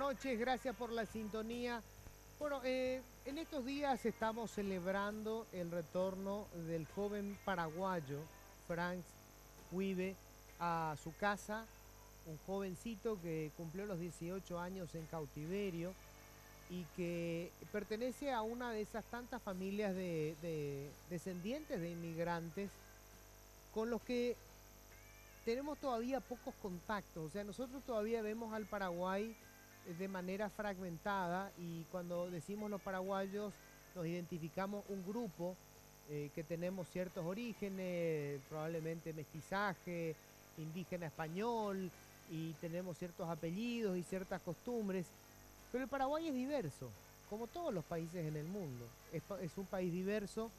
noches, gracias por la sintonía. Bueno, en estos días estamos celebrando el retorno del joven paraguayo Franz Wibe a su casa, un jovencito que cumplió los 18 años en cautiverio y que pertenece a una de esas tantas familias de descendientes de inmigrantes con los que tenemos todavía pocos contactos. O sea, nosotros todavía vemos al Paraguay de manera fragmentada, y cuando decimos los paraguayos nos identificamos un grupo que tenemos ciertos orígenes, probablemente mestizaje, indígena español, y tenemos ciertos apellidos y ciertas costumbres, pero el Paraguay es diverso, como todos los países en el mundo. Es un país diverso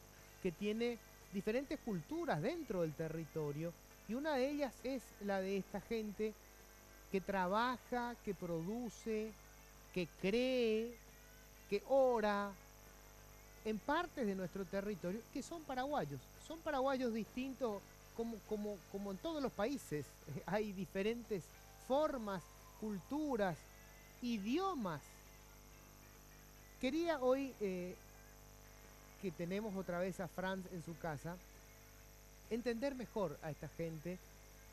que tiene diferentes culturas dentro del territorio, y una de ellas es la de esta gente que trabaja, que produce, que cree, que ora en partes de nuestro territorio que son paraguayos. Son paraguayos distintos como en todos los países. Hay diferentes formas, culturas, idiomas. Quería hoy, que tenemos otra vez a Franz en su casa, entender mejor a esta gente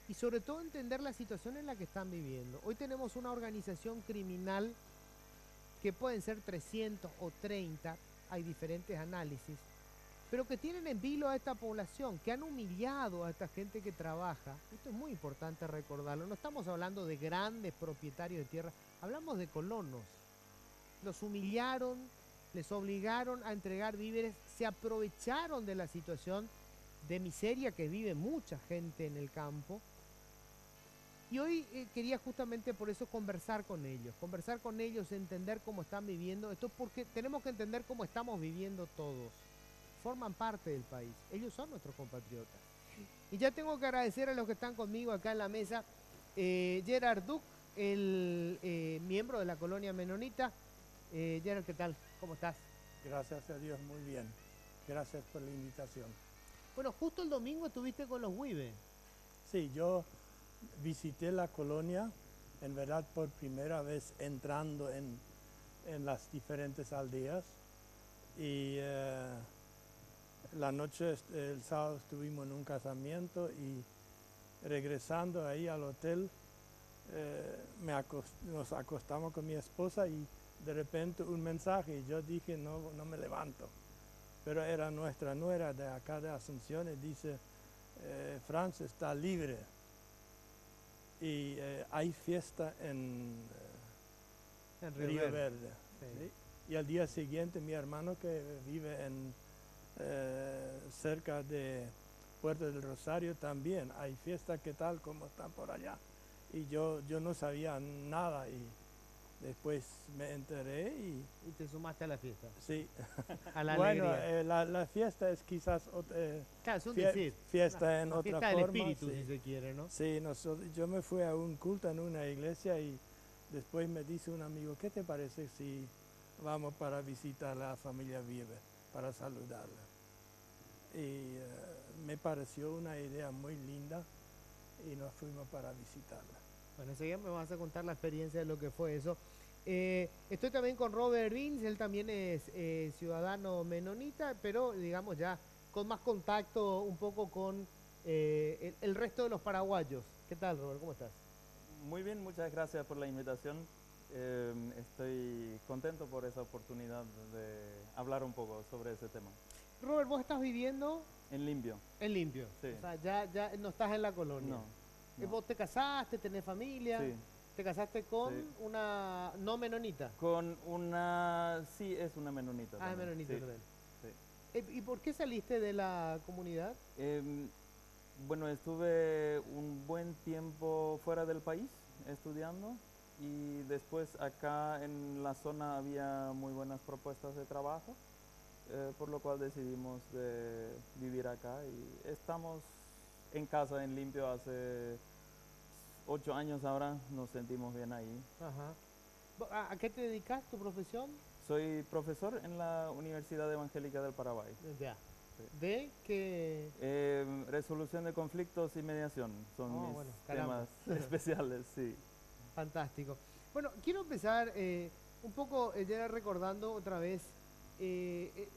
y sobre todo entender la situación en la que están viviendo. Hoy tenemos una organización criminal que pueden ser 300 o 30, hay diferentes análisis, pero que tienen en vilo a esta población, que han humillado a esta gente que trabaja. Esto es muy importante recordarlo. No estamos hablando de grandes propietarios de tierra, hablamos de colonos. Los humillaron, les obligaron a entregar víveres, se aprovecharon de la situación de miseria que vive mucha gente en el campo. Y hoy quería justamente por eso conversar con ellos, entender cómo están viviendo esto, porque tenemos que entender cómo estamos viviendo todos. Forman parte del país, ellos son nuestros compatriotas. Y ya tengo que agradecer a los que están conmigo acá en la mesa. Gerard Duc, el miembro de la colonia menonita. Gerard, ¿qué tal? ¿Cómo estás? Gracias a Dios, muy bien. Gracias por la invitación. Bueno, justo el domingo estuviste con los Wibe. Sí, yo visité la colonia, en verdad por primera vez entrando en las diferentes aldeas. Y la noche, el sábado estuvimos en un casamiento y regresando ahí al hotel, nos acostamos con mi esposa y de repente un mensaje y yo dije no me levanto. Pero era nuestra nuera de acá de Asunción y dice, Franz está libre y hay fiesta en Río Verde. Sí. ¿Sí? Y al día siguiente mi hermano que vive cerca de Puerto del Rosario también, hay fiesta, ¿qué tal? ¿Cómo están por allá? Y yo no sabía nada y después me enteré y te sumaste a la fiesta. sí. A la Bueno, alegría. la fiesta es quizás Claro, es un decir. fiesta en otra Fiesta del forma. espíritu, Sí. si se quiere, ¿no? Sí, yo me fui a un culto en una iglesia y después me dice un amigo, ¿qué te parece si vamos para visitar a la familia Vive, para saludarla? Y me pareció una idea muy linda y nos fuimos para visitarla. Bueno, enseguida me vas a contar la experiencia de lo que fue eso. Estoy también con Robert Vins, él también es ciudadano menonita, pero digamos ya con más contacto un poco con el resto de los paraguayos. ¿Qué tal, Robert? ¿Cómo estás? Muy bien, muchas gracias por la invitación. Estoy contento por esa oportunidad de hablar un poco sobre ese tema. Robert, vos estás viviendo En Limpio. en Limpio. Sí. O sea, ya no estás en la colonia. No. ¿Vos te casaste, tenés familia? Sí. ¿Te casaste con Sí. una no menonita? Con una... Sí, es una menonita. Ah, es también. menonita Sí, también. sí. ¿Y por qué saliste de la comunidad? Bueno, estuve un buen tiempo fuera del país estudiando y después acá en la zona había muy buenas propuestas de trabajo, por lo cual decidimos de vivir acá y estamos en casa en Limpio hace 8 años ahora, nos sentimos bien ahí. Ajá. ¿A qué te dedicas, tu profesión? Soy profesor en la Universidad Evangélica del Paraguay. Ya. Sí. ¿De qué? Resolución de conflictos y mediación son mis bueno, caramba. temas especiales, sí. Fantástico. Bueno, quiero empezar un poco ya recordando otra vez, eh, eh,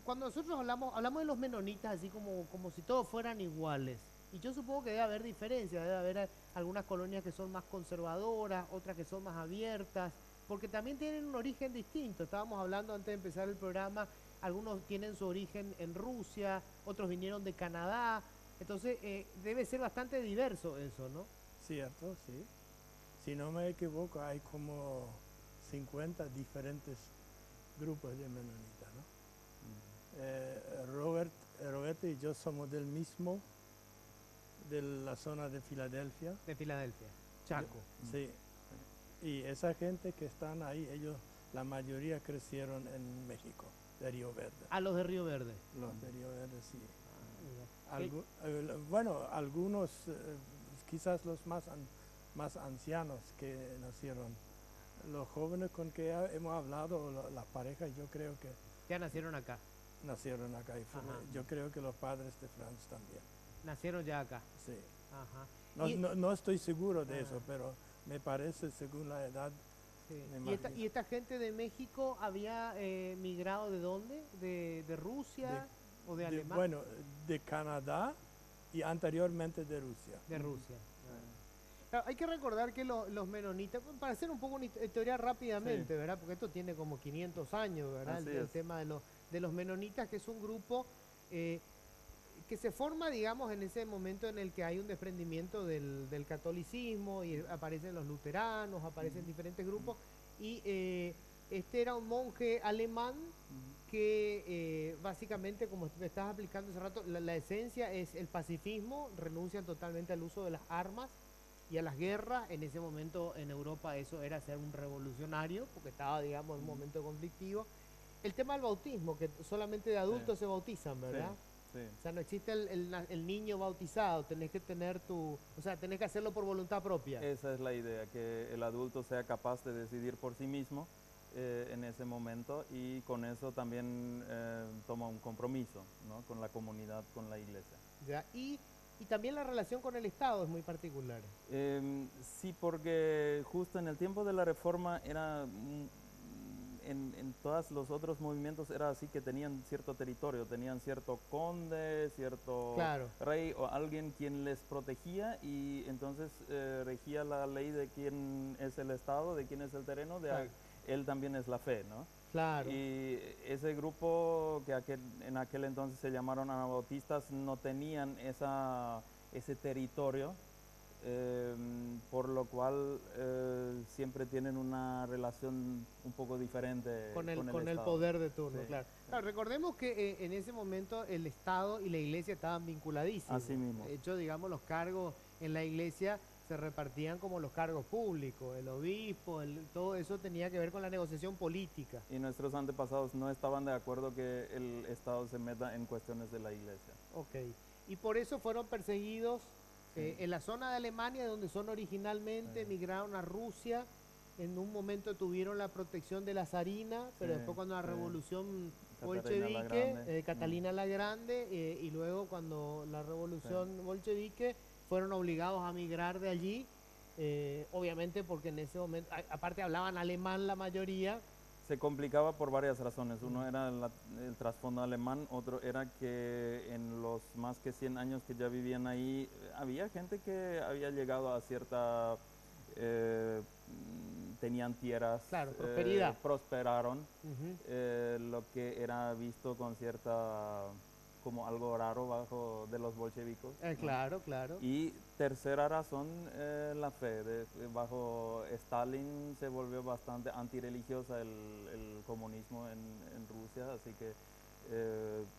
cuando nosotros hablamos de los menonitas así como si todos fueran iguales. Y yo supongo que debe haber diferencias, debe haber algunas colonias que son más conservadoras, otras que son más abiertas, porque también tienen un origen distinto. Estábamos hablando antes de empezar el programa, algunos tienen su origen en Rusia, otros vinieron de Canadá, entonces debe ser bastante diverso eso, ¿no? Cierto, sí. Si no me equivoco, hay como 50 diferentes grupos de menonitas, ¿no? Roberto y yo somos del mismo, de la zona de Filadelfia. De Filadelfia, Chaco. Sí. Y esa gente que están ahí, ellos, la mayoría crecieron en México, de Río Verde. A los de Río Verde. Los de Río Verde, sí. Mira. Bueno, algunos, quizás los más ancianos que nacieron. Los jóvenes con que hemos hablado, las parejas, yo creo que Ya nacieron acá, nacieron acá. Ajá. Yo creo que los padres de Franz también. nacieron ya acá. Sí. Ajá. No, Y- no estoy seguro de Ah. eso, pero me parece, según la edad, Sí. me imagino. ¿Y esta gente de México había migrado de dónde? ¿De Rusia o de Alemania? Bueno, de Canadá y anteriormente de Rusia. De Rusia. Claro, hay que recordar que los menonitas, para hacer un poco una historia rápidamente, Sí. ¿verdad? Porque esto tiene como 500 años, ¿verdad? Así El es. tema de los menonitas, que es un grupo que se forma, digamos, en ese momento en el que hay un desprendimiento del catolicismo y aparecen los luteranos, aparecen diferentes grupos. Y este era un monje alemán que básicamente, como me estabas explicando hace rato, la esencia es el pacifismo, renuncian totalmente al uso de las armas y a las guerras. En ese momento en Europa eso era ser un revolucionario, porque estaba, digamos, en un momento conflictivo. El tema del bautismo, que solamente de adultos se bautizan, ¿verdad? Sí. O sea, no existe el niño bautizado, tenés que tener tenés que hacerlo por voluntad propia. Esa es la idea, que el adulto sea capaz de decidir por sí mismo en ese momento y con eso también toma un compromiso, ¿no? Con la comunidad, con la iglesia. ¿Ya? Y también la relación con el Estado es muy particular. Sí, porque justo en el tiempo de la Reforma era en todos los otros movimientos era así, que tenían cierto territorio, tenían cierto conde, cierto Claro. rey o alguien quien les protegía, y entonces regía la ley de quién es el Estado, de quién es el terreno, Claro. él también es la fe, ¿no? Claro. Y ese grupo que en aquel entonces se llamaron anabautistas no tenían ese territorio, por lo cual siempre tienen una relación un poco diferente Con el Estado. poder de turno, Sí, claro. sí. Claro, recordemos que en ese momento el Estado y la Iglesia estaban vinculadísimos. Así mismo. De hecho, digamos, los cargos en la Iglesia se repartían como los cargos públicos, el obispo, todo eso tenía que ver con la negociación política. Y nuestros antepasados no estaban de acuerdo que el Estado se meta en cuestiones de la iglesia. Ok. Y por eso fueron perseguidos en la zona de Alemania, donde son originalmente, emigraron a Rusia. En un momento tuvieron la protección de la zarina, pero Sí, después cuando la sí. revolución Catalina la bolchevique, Grande. Catalina la Grande, y luego cuando la revolución bolchevique, fueron obligados a migrar de allí, obviamente porque en ese momento, aparte hablaban alemán la mayoría. Se complicaba por varias razones. Uno era el trasfondo alemán, otro era que en los más que 100 años que ya vivían ahí, había gente que había llegado a cierta... tenían tierras, Claro, prosperidad. prosperaron, Ujú. lo que era visto con cierta, como algo raro bajo de los bolchevicos, ¿no? Claro, claro. Y tercera razón, la fe. Bajo Stalin se volvió bastante antirreligiosa el comunismo en Rusia, así que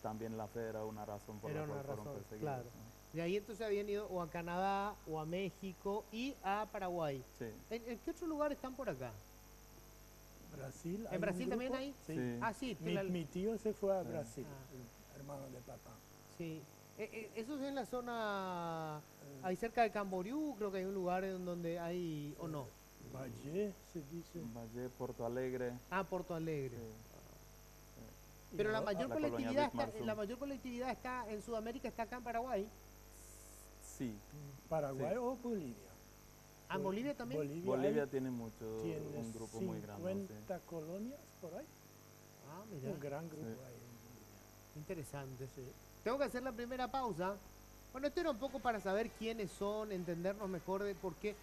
también la fe era una razón por Era la cual una fueron razón, perseguidos, claro. ¿no? De ahí entonces habían ido o a Canadá, o a México, y a Paraguay. Sí. ¿En qué otro lugar están por acá? Brasil. ¿hay ¿En un Brasil también grupo? hay? Sí. Sí. Ah, sí. Mi tío se fue a Brasil, Ah. el hermano de papá. Sí. Eso es en la zona, ahí cerca de Camboriú, creo que hay un lugar en donde hay, ¿o no? Valle, se dice. Valle, Porto Alegre. Ah, Porto Alegre. Sí. Pero Y la no- mayor la colonia colectividad Bismarck. la mayor colectividad está en Sudamérica, está acá en Paraguay. Sí. Paraguay Sí. o Bolivia. ¿Ah, en Bolivia también? Bolivia hay- tiene mucho, tiene un grupo muy grande. 50 colonias por ahí. Ah, mira, Un gran grupo Sí. ahí en Bolivia. interesante. Sí. Tengo que hacer la primera pausa. Bueno, esto era un poco para saber quiénes son, entendernos mejor de por qué.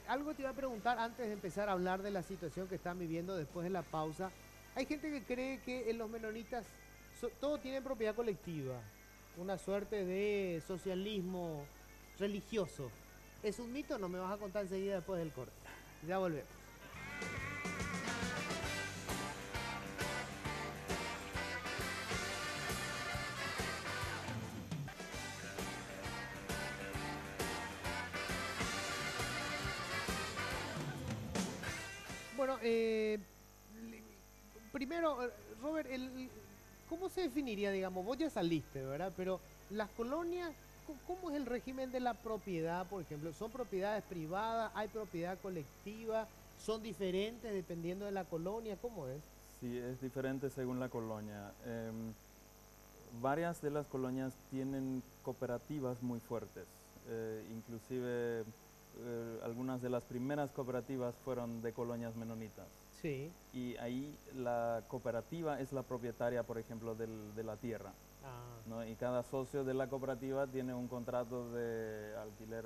Algo te iba a preguntar antes de empezar a hablar de la situación que están viviendo después de la pausa. Hay gente que cree que en los menonitas todo tiene propiedad colectiva, una suerte de socialismo religioso. ¿Es un mito? No me vas a contar enseguida después del corte. Ya volvemos. Bueno, primero, Robert, ¿cómo se definiría, digamos? Vos ya saliste, ¿verdad? Pero las colonias, ¿cómo es el régimen de la propiedad, por ejemplo? ¿Son propiedades privadas? ¿Hay propiedad colectiva? ¿Son diferentes dependiendo de la colonia? ¿Cómo es? Sí, es diferente según la colonia. Varias de las colonias tienen cooperativas muy fuertes. Inclusive algunas de las primeras cooperativas fueron de colonias menonitas. Sí. Y ahí la cooperativa es la propietaria, por ejemplo, de la tierra, Ah, ¿no? Y cada socio de la cooperativa tiene un contrato de alquiler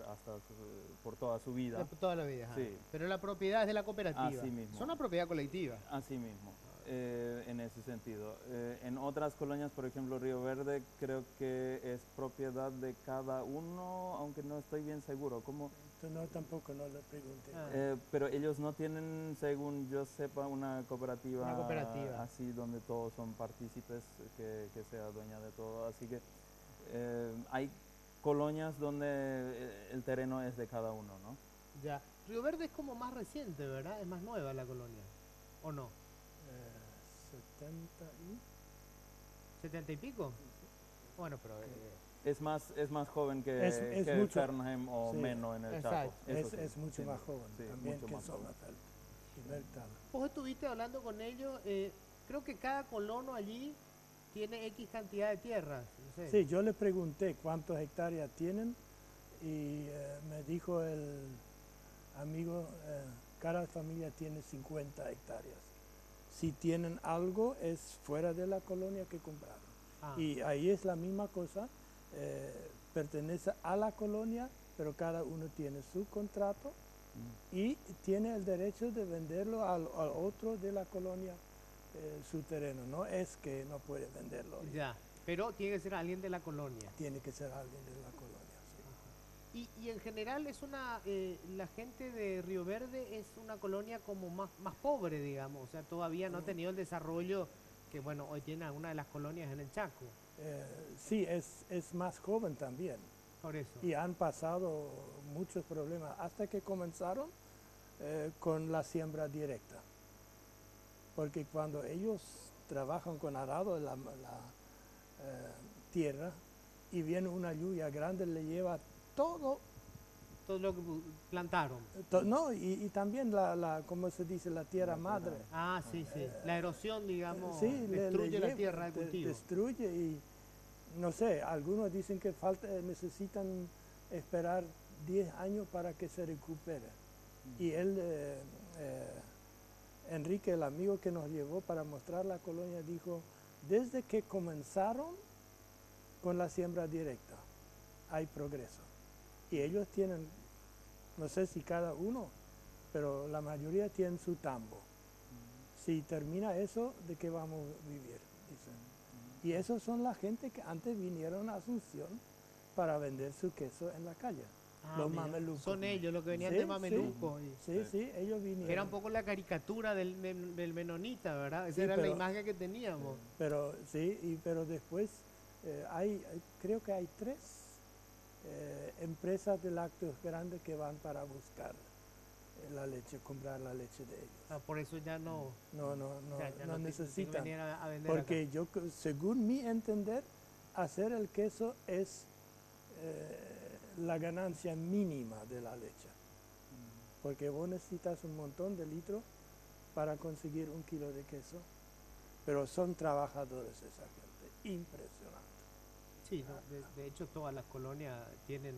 por toda su vida. de toda la vida. Ajá. Sí. Pero la propiedad es de la cooperativa. Así mismo. Es una propiedad colectiva. Así mismo, en ese sentido. En otras colonias, por ejemplo, Río Verde, creo que es propiedad de cada uno, aunque no estoy bien seguro. ¿Cómo? No, tampoco no le pregunté. Ah. Pero ellos no tienen, según yo sepa, una cooperativa, Una cooperativa. así donde todos son partícipes, que sea dueña de todo. Así que hay colonias donde el terreno es de cada uno, ¿no? Ya. Río Verde es como más reciente, ¿verdad? Es más nueva la colonia. ¿O no? 70 y... ¿70 y pico? Bueno, pero... Es más joven que, Es que mucho. Fernheim o Sí. Meno en el Exacto. Chaco. Eso sí, Es mucho sí, más joven sí, también mucho que más joven. Sommerfeld y Bergtal. Vos estuviste hablando con ellos, creo que cada colono allí tiene X cantidad de tierras. No sé. Sí, yo le pregunté cuántas hectáreas tienen y me dijo el amigo, cada familia tiene 50 hectáreas. Si tienen algo es fuera de la colonia que compraron. Ah, Y ahí es la misma cosa, pertenece a la colonia, pero cada uno tiene su contrato y tiene el derecho de venderlo al otro de la colonia su terreno. No es que no puede venderlo, ya. Pero tiene que ser alguien de la colonia. tiene que ser alguien de la colonia. Sí. Y en general es una... la gente de Río Verde es una colonia como más pobre, digamos. O sea, todavía no ha tenido el desarrollo que, bueno, hoy tiene alguna de las colonias en el Chaco. Sí, es más joven también Por eso. y han pasado muchos problemas hasta que comenzaron con la siembra directa. Porque cuando ellos trabajan con arado la tierra y viene una lluvia grande, le lleva todo, Todo lo que plantaron. no, y también ¿cómo se dice? La tierra madre. Ah, sí, sí. La erosión, digamos, Sí, destruye la lleva, tierra de cultivo. destruye y no sé, algunos dicen que necesitan esperar 10 años para que se recupere. Y él, Enrique, el amigo que nos llevó para mostrar la colonia, dijo, desde que comenzaron con la siembra directa, hay progreso. Y ellos tienen, no sé si cada uno, pero la mayoría tienen su tambo. Si termina eso, ¿de qué vamos a vivir? Dicen. Y esos son la gente que antes vinieron a Asunción para vender su queso en la calle. Ah, Los mira, mamelucos. son ellos los que venían Sí, de sí. Mameluco. Sí, sí, ellos vinieron. Era un poco la caricatura del menonita, ¿verdad? Esa Sí, era la pero- imagen que teníamos. Pero sí, pero después creo que hay 3 empresas de lácteos grandes que van para buscar la leche, comprar la leche de ellos. Ah, por eso ya no, No ya no tienen que necesitan. venir a vender Porque acá. según mi entender, hacer el queso es la ganancia mínima de la leche. Porque vos necesitas un montón de litros para conseguir 1 kilo de queso. Pero son trabajadores esa gente, impresionante. Sí, no, de hecho todas las colonias tienen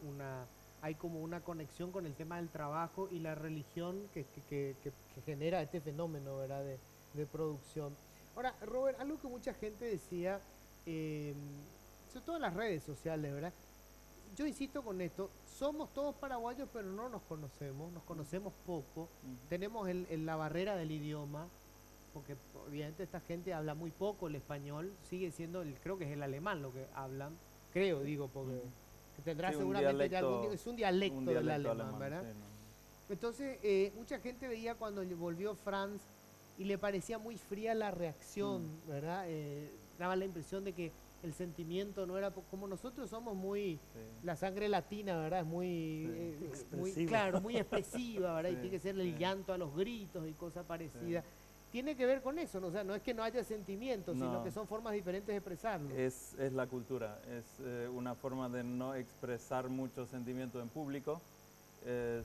una hay como una conexión con el tema del trabajo y la religión que genera este fenómeno, ¿verdad? De producción. Ahora, Robert, algo que mucha gente decía, eh, sobre todo en las redes sociales, ¿verdad? Yo insisto con esto, somos todos paraguayos, pero no nos conocemos poco, tenemos la barrera del idioma, porque obviamente esta gente habla muy poco el español, sigue siendo, creo que es el alemán lo que hablan, creo, digo, porque que tendrá Sí, seguramente ya es un dialecto del alemán, alemán, ¿verdad? sí, no. Entonces, mucha gente veía cuando volvió Franz y le parecía muy fría la reacción, ¿verdad? Daba la impresión de que el sentimiento no era como nosotros somos muy, Sí, la sangre latina, ¿verdad? Es muy, sí. muy Expresivo. claro, muy expresiva, ¿verdad? Y Sí, tiene que ser el sí. llanto a los gritos y cosas parecidas. Sí. Tiene que ver con eso, ¿no? O sea, no es que no haya sentimientos, sino No. que son formas diferentes de expresarlo. Es la cultura, es una forma de no expresar mucho sentimiento en público.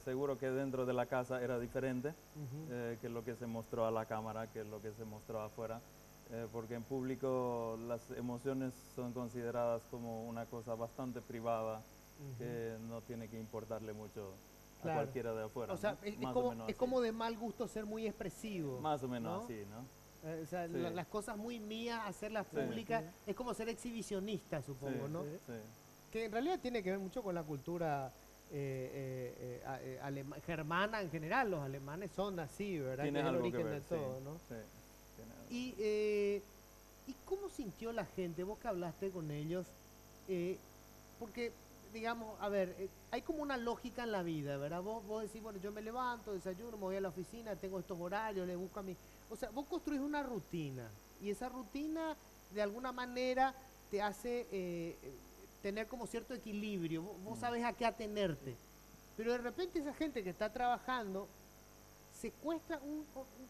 Seguro que dentro de la casa era diferente que lo que se mostró a la cámara, que lo que se mostró afuera, porque en público las emociones son consideradas como una cosa bastante privada que no tiene que importarle mucho a Claro. cualquiera de afuera. O sea, ¿no? es Más o menos es así. como de mal gusto ser muy expresivo. Más o menos ¿no? así, ¿no? O sea, Sí. las cosas muy mías, hacerlas Sí. públicas, es como ser exhibicionista, supongo, Sí, ¿no? sí. Que en realidad tiene que ver mucho con la cultura germana en general. Los alemanes son así, ¿verdad? Tiene Que es el algo que origen ver, de todo, sí, ¿no? sí, tiene algo. ¿Y cómo sintió la gente? Vos que hablaste con ellos, porque, digamos, a ver, hay como una lógica en la vida, ¿verdad? Vos decís, bueno, yo me levanto, desayuno, me voy a la oficina, tengo estos horarios, le busco a mi... O sea, vos construís una rutina y esa rutina, de alguna manera, te hace tener como cierto equilibrio. Vos sabés a qué atenerte. Pero de repente esa gente que está trabajando secuestra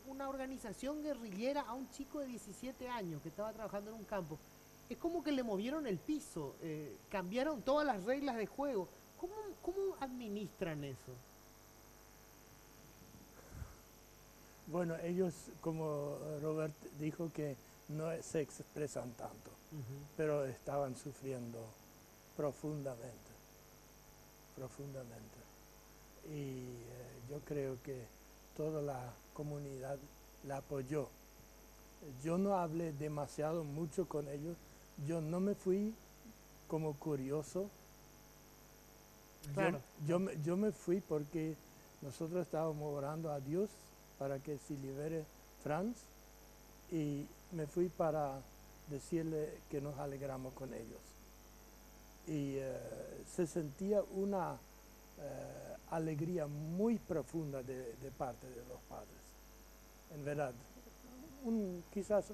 una organización guerrillera a un chico de 17 años que estaba trabajando en un campo. Es como que le movieron el piso, cambiaron todas las reglas de juego. ¿Cómo administran eso? Bueno, ellos, como Robert dijo, que no se expresan tanto, pero estaban sufriendo profundamente, profundamente. Y yo creo que toda la comunidad la apoyó. Yo no hablé demasiado mucho con ellos, yo no me fui como curioso. Claro. Yo me fui porque nosotros estábamos orando a Dios para que se libere Franz y me fui para decirle que nos alegramos con ellos. Y se sentía una alegría muy profunda de parte de los padres. En verdad, quizás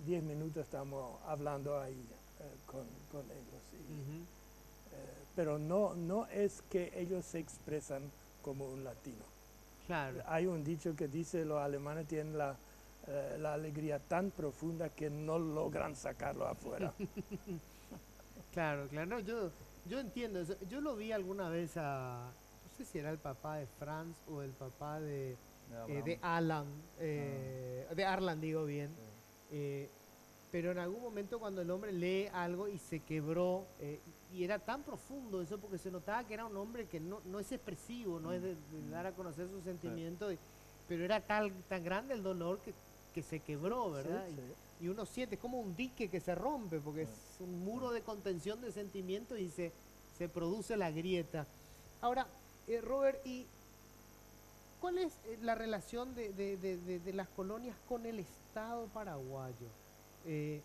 10 minutos estamos hablando ahí con ellos. Pero no es que ellos se expresan como un latino. Claro. Hay un dicho que dice los alemanes tienen la alegría tan profunda que no logran sacarlo afuera. Claro, claro. No, yo entiendo eso. Yo lo vi alguna vez no sé si era el papá de Franz o el papá de Alan, de Arlan, digo bien. Sí. Pero en algún momento cuando el hombre lee algo y se quebró, y era tan profundo eso porque se notaba que era un hombre que no es expresivo, no es de dar a conocer sus sentimientos, pero era tan grande el dolor que se quebró, ¿verdad? Sí, sí. Y uno siente como un dique que se rompe porque es un muro de contención de sentimientos y se produce la grieta. Ahora, Robert, ¿y cuál es la relación de las colonias con el Estado paraguayo? El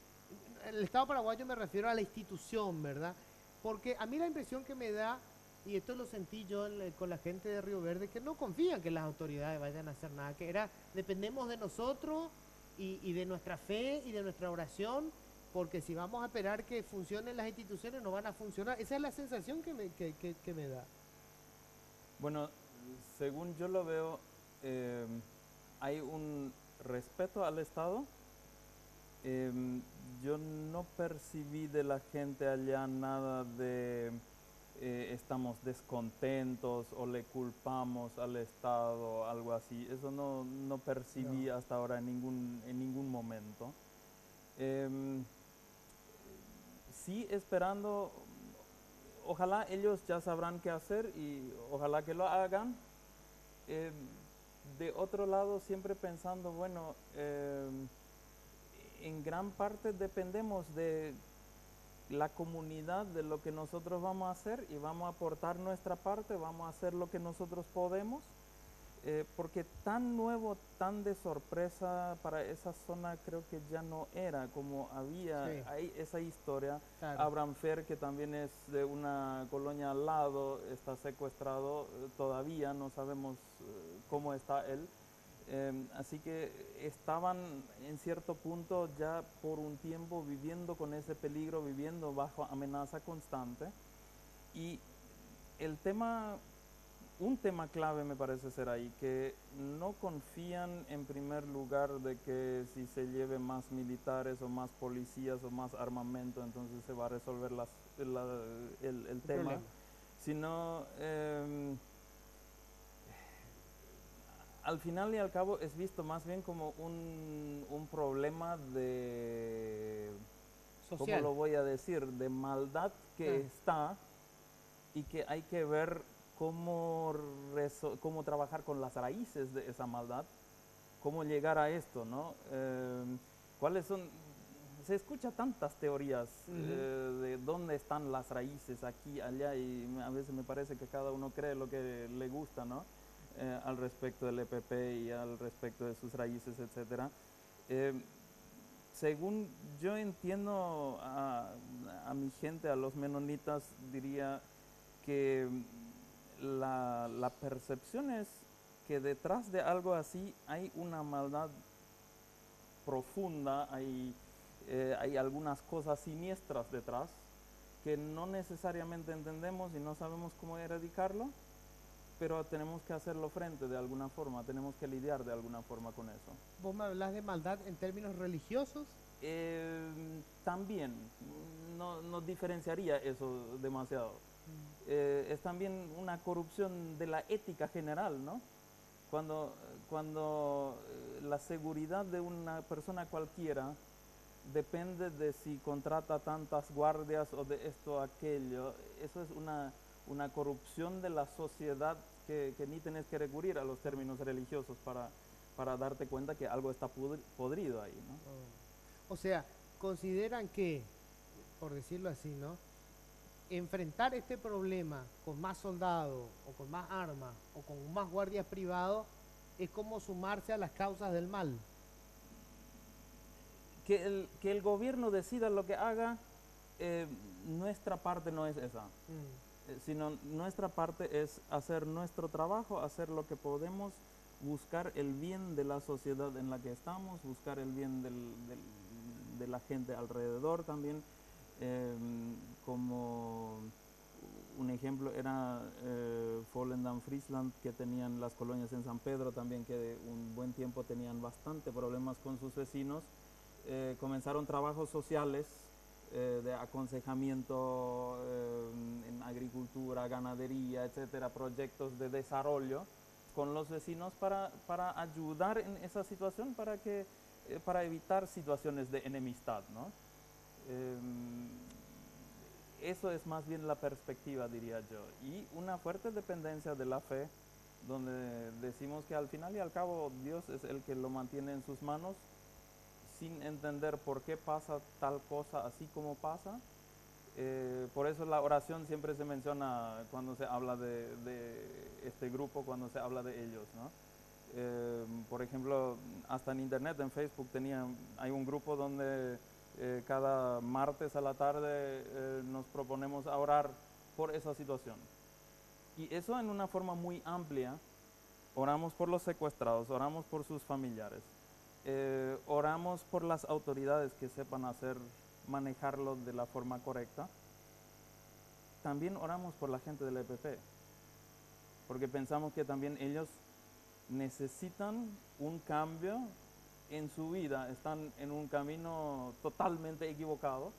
Estado paraguayo me refiero a la institución, ¿verdad? Porque a mí la impresión que me da, y esto lo sentí yo con la gente de Río Verde, que no confían que las autoridades vayan a hacer nada, que dependemos de nosotros y de nuestra fe y de nuestra oración, porque si vamos a esperar que funcionen las instituciones no van a funcionar. Esa es la sensación que me da. Bueno, según yo lo veo, hay un respeto al Estado. Yo no percibí de la gente allá nada de estamos descontentos o le culpamos al Estado, algo así. Eso no percibí hasta ahora en ningún momento. Sí esperando ojalá ellos ya sabrán qué hacer y ojalá que lo hagan. Eh, de otro lado, siempre pensando, bueno, en gran parte dependemos de la comunidad, de lo que nosotros vamos a hacer y vamos a aportar nuestra parte, vamos a hacer lo que nosotros podemos. Porque tan nuevo, tan de sorpresa para esa zona creo que ya no era, como había Sí. hay esa historia. Claro. Abraham Fer, que también es de una colonia al lado, está secuestrado, todavía no sabemos cómo está él. Así que estaban en cierto punto ya por un tiempo viviendo con ese peligro, viviendo bajo amenaza constante. Y el tema... Un tema clave me parece ser ahí, que no confían en primer lugar de que si se lleve más militares o más policías o más armamento, entonces se va a resolver el tema, problema. sino al final y al cabo es visto más bien como un problema de, ¿cómo Social. lo voy a decir?, de maldad que está y que hay que ver cómo trabajar con las raíces de esa maldad, cómo llegar a esto, ¿no? ¿Cuáles son? Se escucha tantas teorías de dónde están las raíces, aquí, allá, y a veces me parece que cada uno cree lo que le gusta, ¿no? Al respecto del EPP y al respecto de sus raíces, etcétera. Según yo entiendo a mi gente, a los menonitas, diría que la percepción es que detrás de algo así hay una maldad profunda, hay algunas cosas siniestras detrás que no necesariamente entendemos y no sabemos cómo erradicarlo, pero tenemos que hacerlo frente de alguna forma, tenemos que lidiar de alguna forma con eso. ¿Vos me hablas de maldad en términos religiosos? También, no diferenciaría eso demasiado. Es también una corrupción de la ética general, ¿no? Cuando la seguridad de una persona cualquiera depende de si contrata tantas guardias o de esto o aquello, eso es una corrupción de la sociedad que ni tenés que recurrir a los términos religiosos para darte cuenta que algo está podrido ahí, ¿no? O sea, consideran que, por decirlo así, ¿no?, enfrentar este problema con más soldados o con más armas o con más guardias privados es como sumarse a las causas del mal. Que el gobierno decida lo que haga, nuestra parte no es esa, sino nuestra parte es hacer nuestro trabajo, hacer lo que podemos, buscar el bien de la sociedad en la que estamos, buscar el bien de la gente alrededor también. Como un ejemplo era Volendam, Friesland, que tenían las colonias en San Pedro también, que un buen tiempo tenían bastante problemas con sus vecinos. Comenzaron trabajos sociales de aconsejamiento en agricultura, ganadería, etcétera, proyectos de desarrollo con los vecinos para ayudar en esa situación, para evitar situaciones de enemistad, ¿no? Eso es más bien la perspectiva, diría yo, y una fuerte dependencia de la fe, donde decimos que al final y al cabo Dios es el que lo mantiene en sus manos, sin entender por qué pasa tal cosa así como pasa. Por eso la oración siempre se menciona cuando se habla de este grupo, cuando se habla de ellos, ¿no? Por ejemplo, hasta en internet, en Facebook, hay un grupo donde cada martes a la tarde nos proponemos a orar por esa situación. Y eso en una forma muy amplia. Oramos por los secuestrados, oramos por sus familiares, oramos por las autoridades que sepan manejarlo de la forma correcta. También oramos por la gente del EPP, porque pensamos que también ellos necesitan un cambio en su vida, están en un camino totalmente equivocado,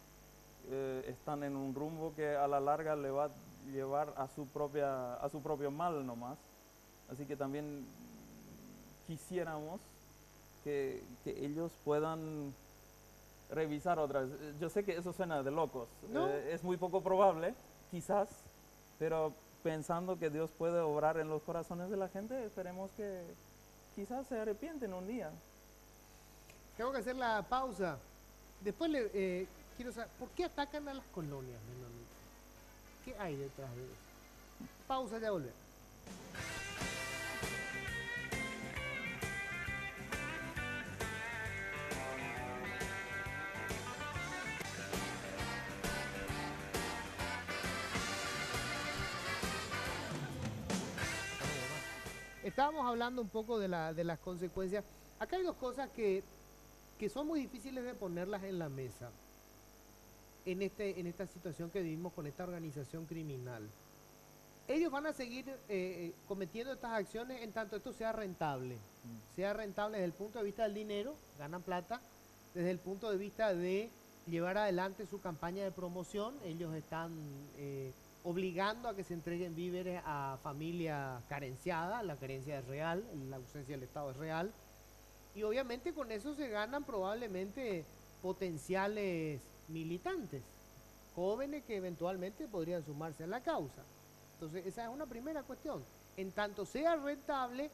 están en un rumbo que a la larga le va a llevar a su propio mal nomás. Así que también quisiéramos que ellos puedan revisar otra vez. Yo sé que eso suena de locos, ¿No? es muy poco probable. quizás, pero pensando que Dios puede obrar en los corazones de la gente, esperemos que quizás se arrepienten un día. Tengo que hacer la pausa. Después quiero saber, ¿por qué atacan a las colonias menonitas? ¿Qué hay detrás de eso? Pausa, ya volvemos. Estábamos hablando un poco de las consecuencias. Acá hay dos cosas que son muy difíciles de ponerlas en la mesa en esta situación que vivimos con esta organización criminal. Ellos van a seguir cometiendo estas acciones en tanto esto sea rentable. Sea rentable desde el punto de vista del dinero, ganan plata, desde el punto de vista de llevar adelante su campaña de promoción. Ellos están obligando a que se entreguen víveres a familias carenciadas, la carencia es real, la ausencia del Estado es real, y obviamente con eso se ganan probablemente potenciales militantes, jóvenes que eventualmente podrían sumarse a la causa. Entonces esa es una primera cuestión. En tanto sea rentable,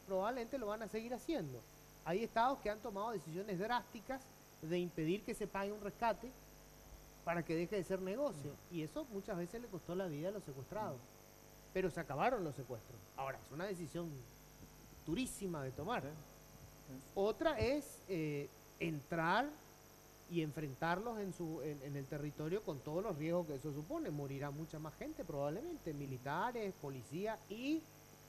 probablemente lo van a seguir haciendo. Hay estados que han tomado decisiones drásticas de impedir que se pague un rescate para que deje de ser negocio. Y eso muchas veces le costó la vida a los secuestrados. Pero se acabaron los secuestros. Ahora, es una decisión durísima de tomar. Otra es entrar y enfrentarlos en el territorio con todos los riesgos que eso supone. Morirá mucha más gente probablemente, militares, policía y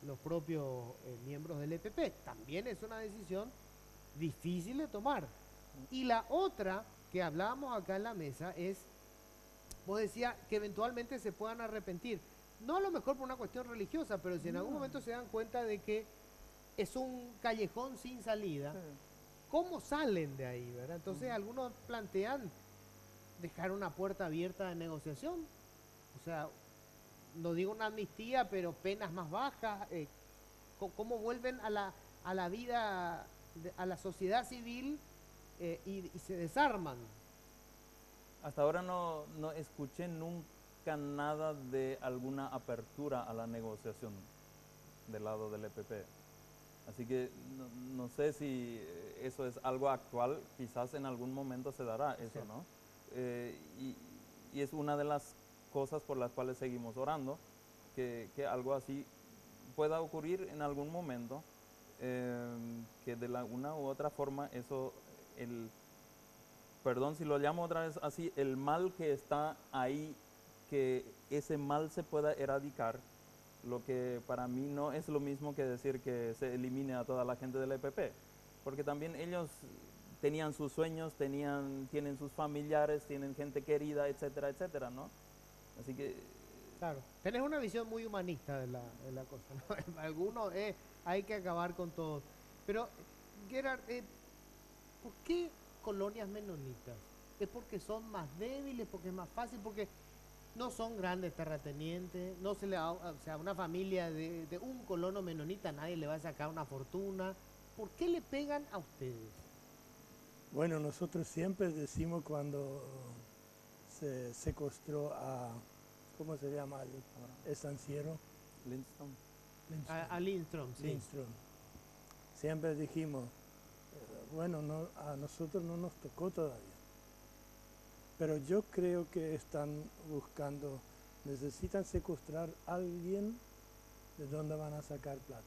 los propios miembros del EPP. También es una decisión difícil de tomar. Y la otra que hablábamos acá en la mesa es, vos decías que eventualmente se puedan arrepentir. No a lo mejor por una cuestión religiosa, pero si en algún momento se dan cuenta de que es un callejón sin salida, ¿cómo salen de ahí, verdad? Entonces algunos plantean dejar una puerta abierta de negociación, o sea, no digo una amnistía, pero penas más bajas, ¿cómo vuelven a la vida, a la sociedad civil y se desarman? Hasta ahora no escuché nunca nada de alguna apertura a la negociación del lado del EPP. Así que no sé si eso es algo actual, quizás en algún momento se dará eso, ¿no? Y es una de las cosas por las cuales seguimos orando, que algo así pueda ocurrir en algún momento, que de una u otra forma eso, perdón si lo llamo otra vez así, el mal que está ahí, que ese mal se pueda erradicar, lo que para mí no es lo mismo que decir que se elimine a toda la gente del EPP, porque también ellos tenían sus sueños, tienen sus familiares, tienen gente querida, etcétera, etcétera, ¿no? Así que... Claro, tenés una visión muy humanista de la cosa, ¿no? Algunos hay que acabar con todo. Pero, Gerard, ¿por qué colonias menonitas? ¿Es porque son más débiles, porque es más fácil, porque no son grandes terratenientes, no se le o sea, una familia de un colono menonita nadie le va a sacar una fortuna? ¿Por qué le pegan a ustedes? Bueno, nosotros siempre decimos cuando se secuestró a, ¿cómo se llama el estanciero? Lindstrom. A Lindstrom, sí. Lindstrom. Siempre dijimos, bueno, a nosotros no nos tocó todavía. Pero yo creo que están buscando, necesitan secuestrar a alguien de donde van a sacar plata.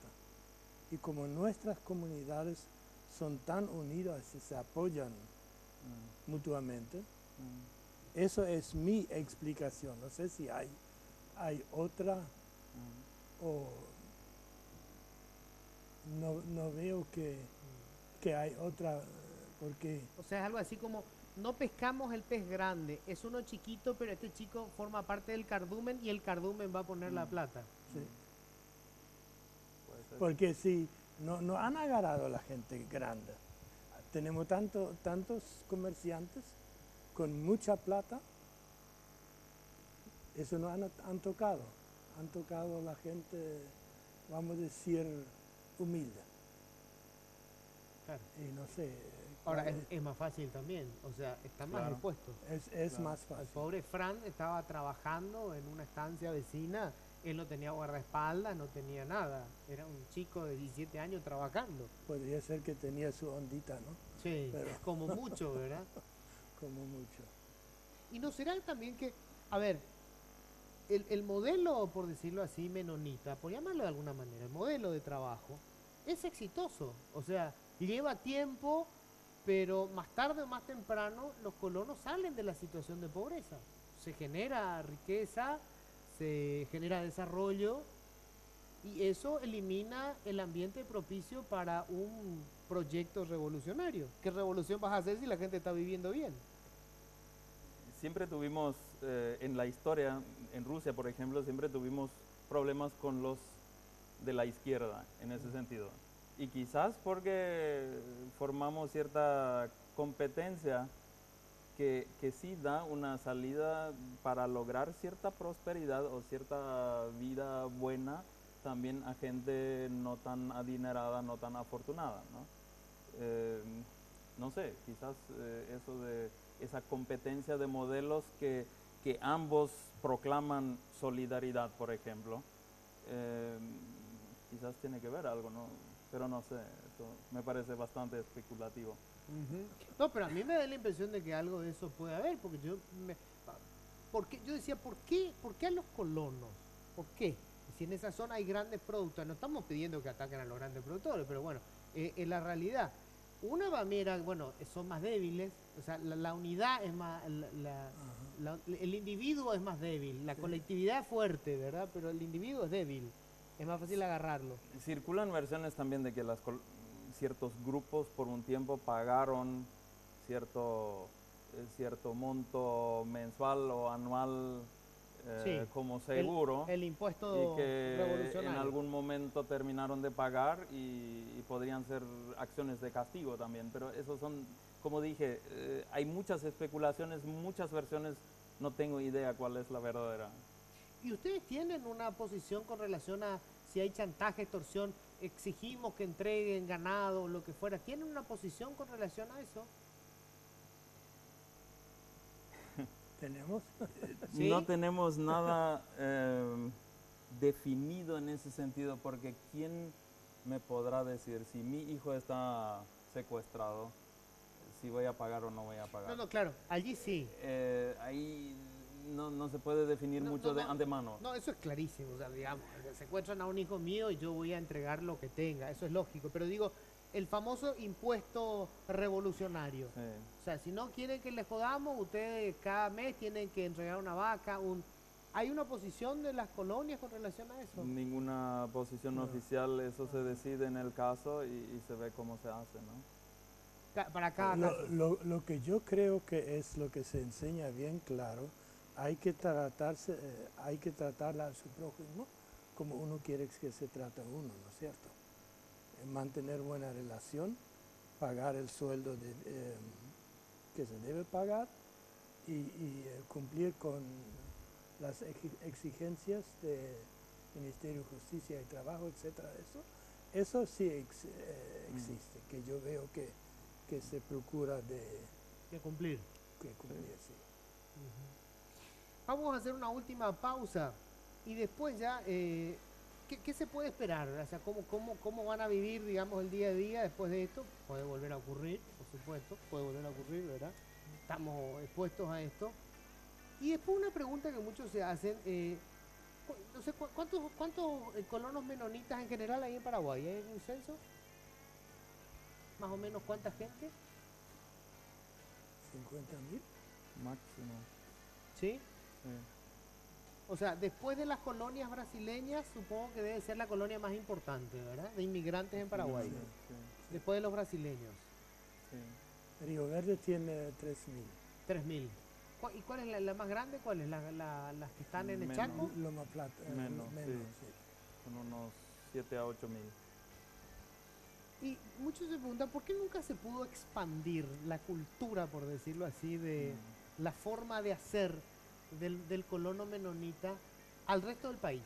Y como nuestras comunidades son tan unidas y se apoyan mutuamente, eso es mi explicación. No sé si hay otra o no veo que hay otra, porque... O sea, es algo así como, no pescamos el pez grande, es uno chiquito, pero este chico forma parte del cardumen y el cardumen va a poner la plata. Sí. Porque si no han agarrado a la gente grande, tenemos tantos comerciantes con mucha plata, eso no han tocado a la gente, vamos a decir, humilde. Claro. Y no sé, Ahora, Vale. es más fácil también, o sea, están más Claro. expuestos. Es Claro. más El fácil. pobre Fran estaba trabajando en una estancia vecina, él no tenía guardaespaldas, no tenía nada. Era un chico de 17 años trabajando. Podría ser que tenía su ondita, ¿no? Sí, Pero como mucho, ¿verdad? como mucho. Y no será también que, a ver, el modelo, por decirlo así, menonita, por llamarlo de alguna manera, el modelo de trabajo, es exitoso. O sea, lleva tiempo, pero más tarde o más temprano los colonos salen de la situación de pobreza. Se genera riqueza, se genera desarrollo y eso elimina el ambiente propicio para un proyecto revolucionario. ¿Qué revolución vas a hacer si la gente está viviendo bien? Siempre tuvimos, en la historia, en Rusia, por ejemplo, siempre tuvimos problemas con los de la izquierda en ese sentido. Y quizás porque formamos cierta competencia que sí da una salida para lograr cierta prosperidad o cierta vida buena también a gente no tan adinerada, no tan afortunada, ¿no? No sé, quizás eso de esa competencia de modelos que ambos proclaman solidaridad, por ejemplo, eh, quizás tiene que ver algo, ¿no? Pero no sé, eso me parece bastante especulativo. Ujú. No, pero a mí me da la impresión de que algo de eso puede haber, porque yo decía, por qué a los colonos? ¿Por qué? Si en esa zona hay grandes productores, no estamos pidiendo que ataquen a los grandes productores, pero bueno, en la realidad, una bamera, bueno, son más débiles, o sea, la unidad es más, el individuo es más débil, la Sí. colectividad es fuerte, ¿verdad? Pero el individuo es débil, es más fácil agarrarlo. Circulan versiones también de que ciertos grupos por un tiempo pagaron cierto monto mensual o anual Sí, como seguro el y impuesto que en revolucionario. algún momento terminaron de pagar y podrían ser acciones de castigo también. Pero esos son, como dije, hay muchas especulaciones, muchas versiones, no tengo idea cuál es la verdadera. ¿Y ustedes tienen una posición con relación a si hay chantaje, extorsión, exigimos que entreguen ganado, lo que fuera? ¿Tienen una posición con relación a eso? ¿Tenemos? ¿Sí? No tenemos nada definido en ese sentido, porque ¿quién me podrá decir si mi hijo está secuestrado, si voy a pagar o no voy a No, pagar? no, claro, allí sí. Ahí no se puede definir No, mucho no, de no, antemano. no, eso es clarísimo, o sea, digamos, secuestran a un hijo mío y yo voy a entregar lo que tenga, eso es lógico, pero digo, el famoso impuesto revolucionario. Sí. O sea, si no quieren que les jodamos, ustedes cada mes tienen que entregar una vaca, ¿Hay una posición de las colonias con relación a eso? Ninguna posición No. oficial, eso se decide en el caso y se ve cómo se hace, ¿no? Para cada Lo, caso. lo que yo creo que es lo que se enseña bien claro, hay que tratarla a su prójimo como uno quiere que se trate a uno, ¿no es cierto? Mantener buena relación, pagar el sueldo que se debe pagar y cumplir con las exigencias del Ministerio de Justicia y Trabajo, etcétera. Eso sí existe, que yo veo que se procura De cumplir. que cumplir, sí. Vamos a hacer una última pausa y después ya, ¿qué se puede esperar? O sea, ¿cómo van a vivir, digamos, el día a día después de esto? Puede volver a ocurrir, por supuesto, puede volver a ocurrir, ¿verdad? Estamos expuestos a esto. Y después una pregunta que muchos se hacen, no sé, ¿cuántos colonos menonitas en general hay en Paraguay? ¿Hay un censo? ¿Más o menos cuánta gente? 50.000. Máximo. ¿Sí? Sí. O sea, después de las colonias brasileñas, supongo que debe ser la colonia más importante, ¿verdad? De inmigrantes en Paraguay. Sí, Después de los brasileños. sí. Río Verde tiene 3.000. 3.000. ¿Y cuál es la más grande? ¿Cuál es? ¿Las que están en el Menos. Chaco? Loma Plata. Menos, sí. Sí. Con unos 7 a 8 mil. Y muchos se preguntan, ¿por qué nunca se pudo expandir la cultura, por decirlo así, de la forma de hacer del colono menonita al resto del país?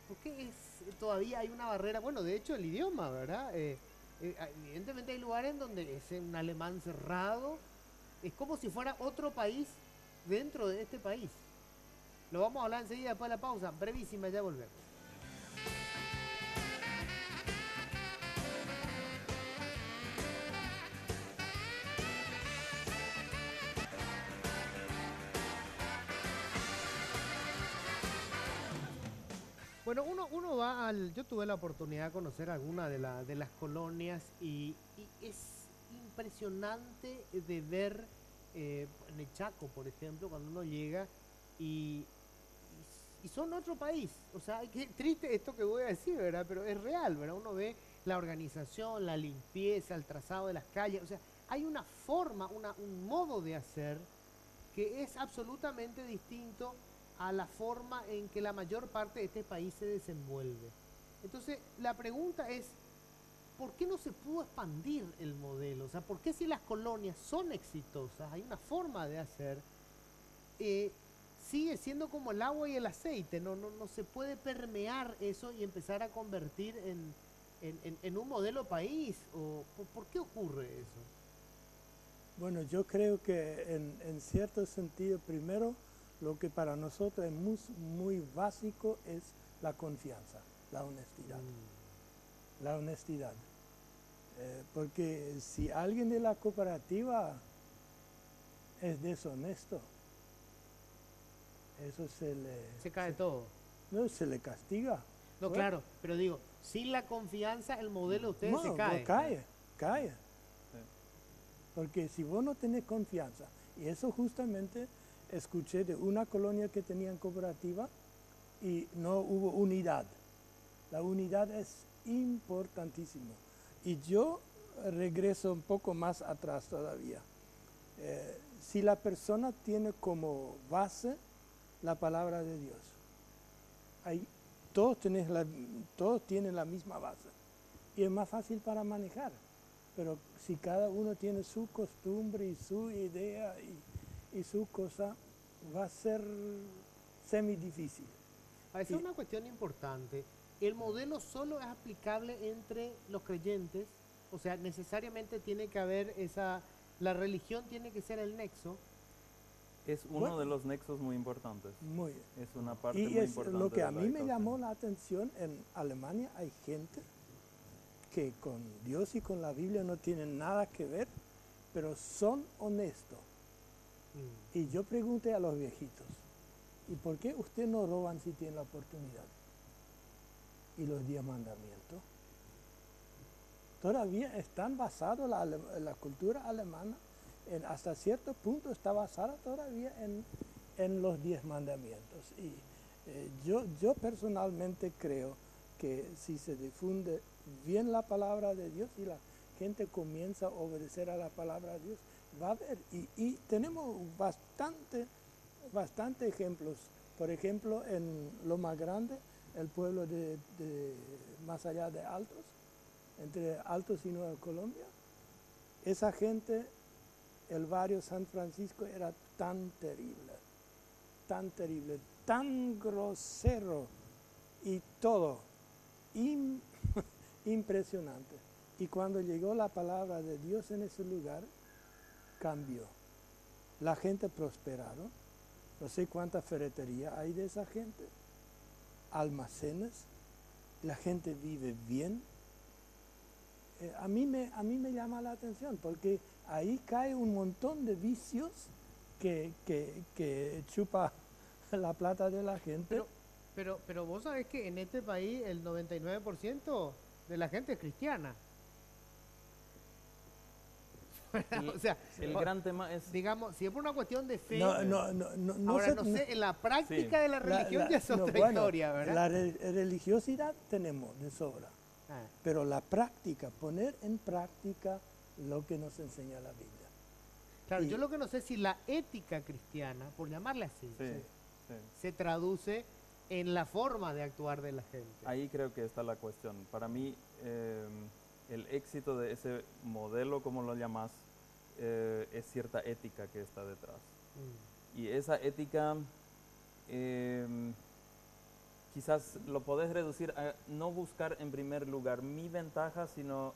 ¿Por qué todavía hay una barrera? Bueno, de hecho el idioma, ¿verdad? Evidentemente hay lugares en donde es un alemán cerrado, es como si fuera otro país dentro de este país. Lo vamos a hablar enseguida después de la pausa, brevísima, ya volvemos. Bueno, uno va al... Yo tuve la oportunidad de conocer alguna de las colonias y es impresionante de ver en el Chaco, por ejemplo, cuando uno llega y, y son otro país. O sea, qué triste esto que voy a decir, ¿verdad? Pero es real, ¿verdad? Uno ve la organización, la limpieza, el trazado de las calles. O sea, hay una forma, un modo de hacer que es absolutamente distinto a la forma en que la mayor parte de este país se desenvuelve. Entonces, la pregunta es, ¿por qué no se pudo expandir el modelo? O sea, ¿por qué si las colonias son exitosas, hay una forma de hacer, sigue siendo como el agua y el aceite? No se puede permear eso y empezar a convertir en un modelo país. ¿Por qué ocurre eso? Bueno, yo creo que en cierto sentido, primero, lo que para nosotros es muy básico es la confianza, la honestidad. La honestidad. Porque si alguien de la cooperativa es deshonesto, eso se cae todo. No, se le castiga. No, Bueno, claro, pero digo, sin la confianza el modelo de ustedes no, se cae. cae. Sí. Porque si vos no tenés confianza, y eso justamente escuché de una colonia que tenían cooperativa y no hubo unidad. La unidad es importantísimo. Y yo regreso un poco más atrás todavía. Si la persona tiene como base la palabra de Dios, todos tienen la misma base y es más fácil para manejar. Pero si cada uno tiene su costumbre y su idea y su cosa, va a ser semi-difícil. Esa es una cuestión importante. ¿El modelo solo es aplicable entre los creyentes? O sea, necesariamente tiene que haber la religión tiene que ser el nexo. Es uno de los nexos muy importantes. Muy bien. Es una parte Y muy es importante. lo que a de la mí me ecuación. llamó la atención, en Alemania hay gente que con Dios y con la Biblia no tienen nada que ver, pero son honestos. Y yo pregunté a los viejitos, ¿y por qué usted no roban si tiene la oportunidad? Y los 10 mandamientos. Todavía están basados, la cultura alemana, hasta cierto punto está basada todavía en los 10 mandamientos. Y yo personalmente creo que si se difunde bien la palabra de Dios y la gente comienza a obedecer a la palabra de Dios, va a haber, y tenemos bastante ejemplos. Por ejemplo, en lo más grande, el pueblo de más allá de Altos, entre Altos y Nueva Colombia, esa gente, el barrio San Francisco era tan terrible, tan grosero y todo, impresionante. Y cuando llegó la palabra de Dios en ese lugar, cambió. La gente prosperaron. No sé cuánta ferretería hay de esa gente. Almacenes. La gente vive bien. A mí me llama la atención porque ahí cae un montón de vicios que chupa la plata de la gente. Pero vos sabés que en este país el 99% de la gente es cristiana. O sea, el gran tema es... digamos, si es por una cuestión de fe, No ahora no sé, en la práctica de la religión ya es otra historia, ¿verdad? La religiosidad tenemos de sobra, pero la práctica, poner en práctica lo que nos enseña la Biblia. Claro, yo lo que no sé es si la ética cristiana, por llamarla así, se traduce en la forma de actuar de la gente. Ahí creo que está la cuestión. Para mí, el éxito de ese modelo, como lo llamas, es cierta ética que está detrás. Y esa ética quizás lo podés reducir a no buscar en primer lugar mi ventaja, sino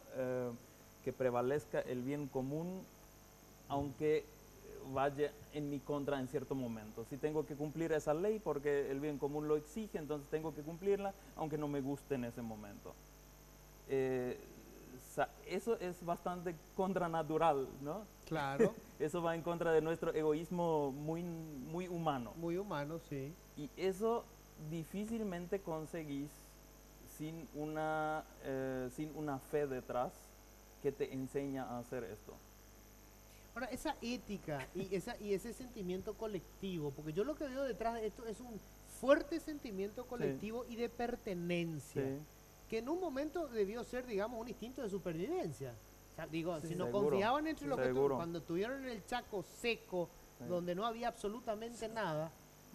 que prevalezca el bien común, aunque vaya en mi contra en cierto momento. Si tengo que cumplir esa ley porque el bien común lo exige, entonces tengo que cumplirla, aunque no me guste en ese momento. Eso es bastante contranatural, ¿no? Claro. Eso va en contra de nuestro egoísmo muy, muy humano. Muy humano, sí. Y eso difícilmente conseguís sin una fe detrás que te enseña a hacer esto. Ahora, esa ética y ese sentimiento colectivo, porque yo lo que veo detrás de esto es un fuerte sentimiento colectivo y de pertenencia, Sí. que en un momento debió ser, digamos, un instinto de supervivencia. O sea, digo, Sí, si no seguro, confiaban entre los que seguro. cuando estuvieron en el Chaco seco, Sí. donde no había absolutamente nada,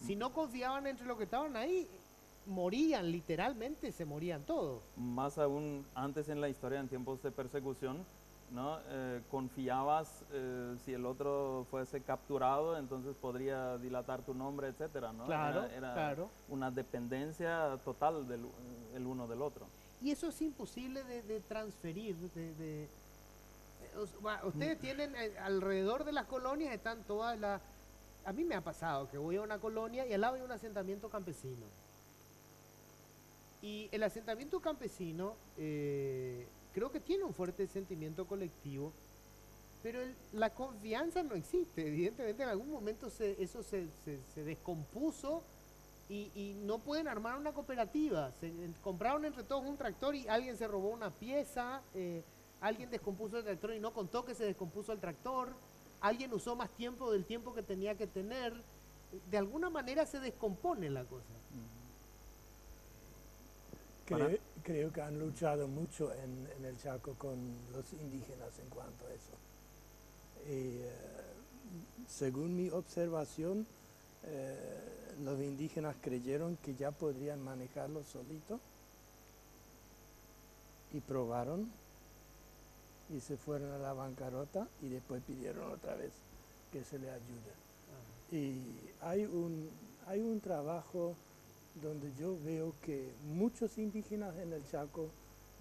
si no confiaban entre los que estaban ahí, morían, literalmente se morían todos. Más aún antes en la historia, en tiempos de persecución, ¿no? Confiabas si el otro fuese capturado, entonces podría dilatar tu nombre, etcétera, ¿no? Claro, Era claro. una dependencia total del el uno del otro. Y eso es imposible de transferir. Ustedes tienen alrededor de las colonias, están todas las... A mí me ha pasado que voy a una colonia y al lado hay un asentamiento campesino. Y el asentamiento campesino creo que tiene un fuerte sentimiento colectivo, pero la confianza no existe. Evidentemente en algún momento eso se descompuso y no pueden armar una cooperativa. Compraron entre todos un tractor y alguien se robó una pieza, alguien descompuso el tractor y no contó que se descompuso el tractor, alguien usó más tiempo del tiempo que tenía que tener. De alguna manera se descompone la cosa. Creo que han luchado mucho en el Chaco con los indígenas en cuanto a eso. Y, según mi observación, los indígenas creyeron que ya podrían manejarlo solito y probaron y se fueron a la bancarrota y después pidieron otra vez que se le ayude. Y hay un trabajo donde yo veo que muchos indígenas en el Chaco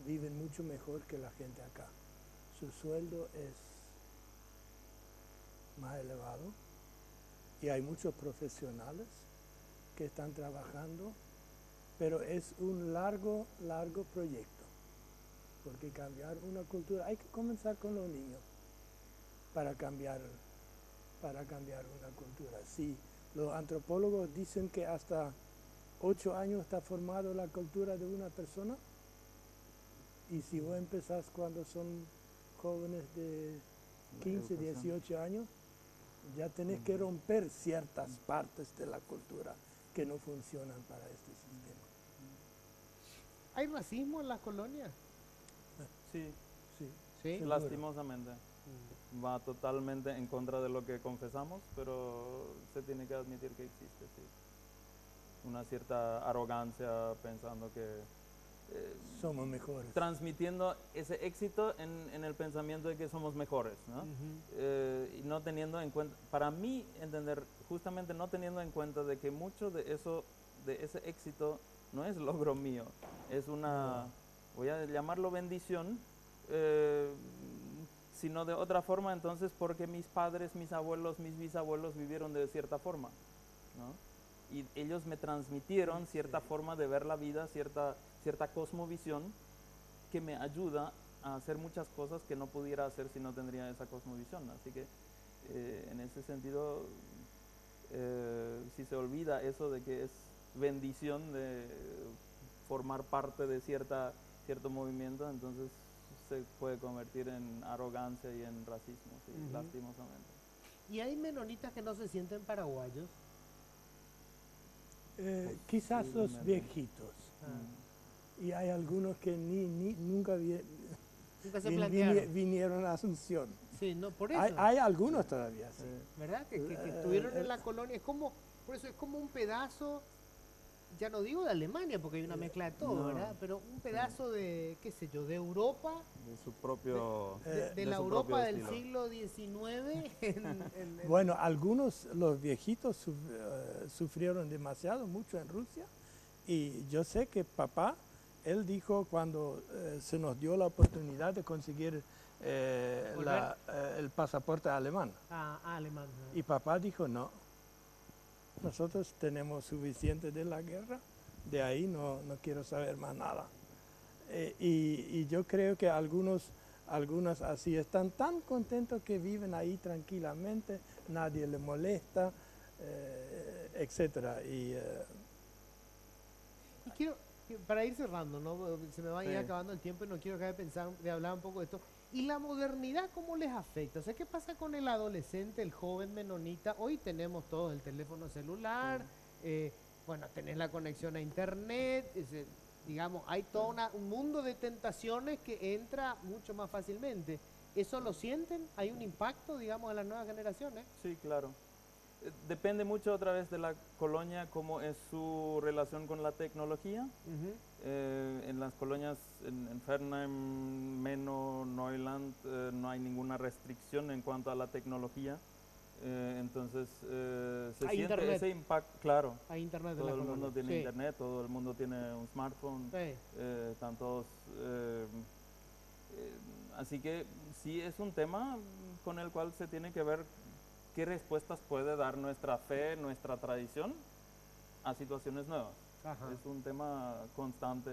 viven mucho mejor que la gente acá. Su sueldo es más elevado y hay muchos profesionales que están trabajando, pero es un largo proyecto, porque cambiar una cultura, hay que comenzar con los niños para cambiar una cultura. Sí, los antropólogos dicen que hasta 8 años está formado la cultura de una persona, y si vos empezás cuando son jóvenes de 15, 18 años, ya tenés que romper ciertas partes de la cultura que no funcionan para este sistema. ¿Hay racismo en las colonias? Sí, Sí, Sí. seguro. lastimosamente. Va totalmente en contra de lo que confesamos, pero se tiene que admitir que existe, sí. Una cierta arrogancia pensando que... Somos mejores. transmitiendo ese éxito en el pensamiento de que somos mejores, ¿no? Y no teniendo en cuenta, para mí entender, justamente no teniendo en cuenta de que mucho de ese éxito no es logro mío, es una, voy a llamarlo bendición, sino de otra forma, entonces porque mis padres, mis abuelos, mis bisabuelos vivieron de cierta forma, ¿no? Y ellos me transmitieron cierta forma de ver la vida, cierta cosmovisión que me ayuda a hacer muchas cosas que no pudiera hacer si no tendría esa cosmovisión. Así que en ese sentido, si se olvida eso de que es bendición de formar parte de cierto movimiento, entonces se puede convertir en arrogancia y en racismo, sí, lastimosamente. ¿Y hay menonitas que no se sienten paraguayos? Quizás los Posiblemente. viejitos. Y hay algunos que nunca Nunca se plantearon. vinieron a Asunción. Sí, no, por eso. Hay algunos todavía, sí. ¿Verdad? Que estuvieron en la colonia. Es como, por eso es como un pedazo, ya no digo de Alemania, porque hay una mezcla de todo, No. ¿verdad? Pero un pedazo de, qué sé yo, de Europa, De su propio... de la su Europa propio del estilo. siglo XIX. Bueno, algunos, los viejitos, sufrieron mucho en Rusia Y yo sé que papá, él dijo cuando se nos dio la oportunidad de conseguir el pasaporte alemán. Alemán. Y papá dijo, no, nosotros tenemos suficiente de la guerra, de ahí no quiero saber más nada. Y yo creo que algunos así están tan contentos que viven ahí tranquilamente, nadie les molesta, etcétera. Y quiero, para ir cerrando, ¿no? Se me va a ir acabando el tiempo y no quiero dejar de hablar un poco de esto. ¿Y la modernidad cómo les afecta? O sea, ¿qué pasa con el adolescente, el joven menonita? Hoy tenemos todos el teléfono celular, bueno, tenés la conexión a internet, digamos, hay todo un mundo de tentaciones que entra mucho más fácilmente. ¿Eso lo sienten? ¿Hay un impacto, digamos, en las nuevas generaciones? Sí, claro. Depende mucho otra vez de la colonia, cómo es su relación con la tecnología. En las colonias, en Fernheim, Menno, Neuland, no hay ninguna restricción en cuanto a la tecnología. Entonces se siente internet. Ese impacto, claro. Hay internet Todo en la el mundo colonia. tiene internet, todo el mundo tiene un smartphone, están todos... así que sí es un tema con el cual se tiene que ver qué respuestas puede dar nuestra fe, nuestra tradición a situaciones nuevas. Ajá. Es un tema constante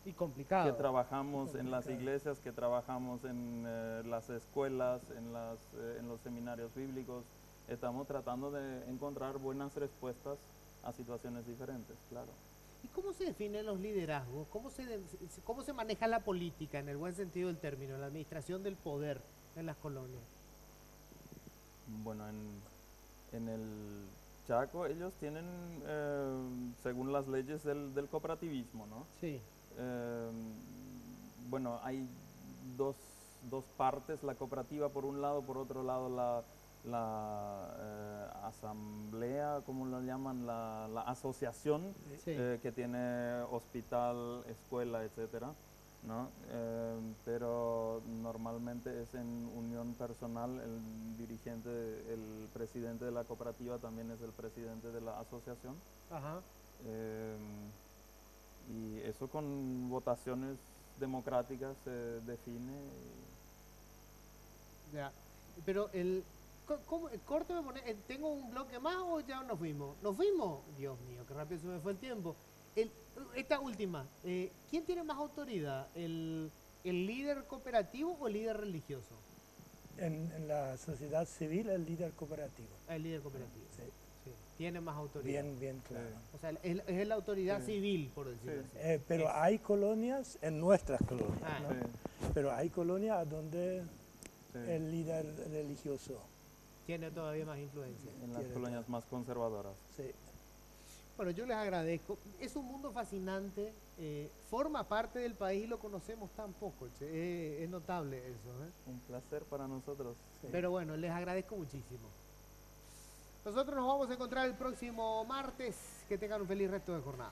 y complicado. Que trabajamos en las iglesias, que trabajamos en las escuelas, en los seminarios bíblicos. Estamos tratando de encontrar buenas respuestas a situaciones diferentes, claro. ¿Y cómo se definen los liderazgos? ¿Cómo se maneja la política, en el buen sentido del término, la administración del poder en las colonias? Bueno, en el Chaco ellos tienen, según las leyes del cooperativismo, ¿no? Sí. Bueno, hay dos partes, la cooperativa por un lado, por otro lado la asamblea, como lo llaman, la asociación, sí. Que tiene hospital, escuela, etcétera, ¿no? Pero normalmente es en unión personal, el dirigente, el presidente de la cooperativa también es el presidente de la asociación. Ajá. Y eso con votaciones democráticas se define. Ya, pero córteme, ¿tengo un bloque más o ya nos fuimos? ¿Nos fuimos? Dios mío, qué rápido se me fue el tiempo. Esta última, ¿quién tiene más autoridad? ¿El líder cooperativo o el líder religioso? En la sociedad civil, el líder cooperativo. El líder cooperativo. Sí. Sí. Tiene más autoridad. Bien claro. O sea, es la autoridad civil, por decirlo así. Pero hay colonias, en nuestras colonias, ¿no? Sí. Pero hay colonias donde el líder religioso tiene todavía más influencia. En las colonias más conservadoras. Sí. Bueno, yo les agradezco. Es un mundo fascinante, forma parte del país y lo conocemos tan poco. Es notable eso. Un placer para nosotros. Sí. Pero bueno, les agradezco muchísimo. Nosotros nos vamos a encontrar el próximo martes. Que tengan un feliz resto de jornada.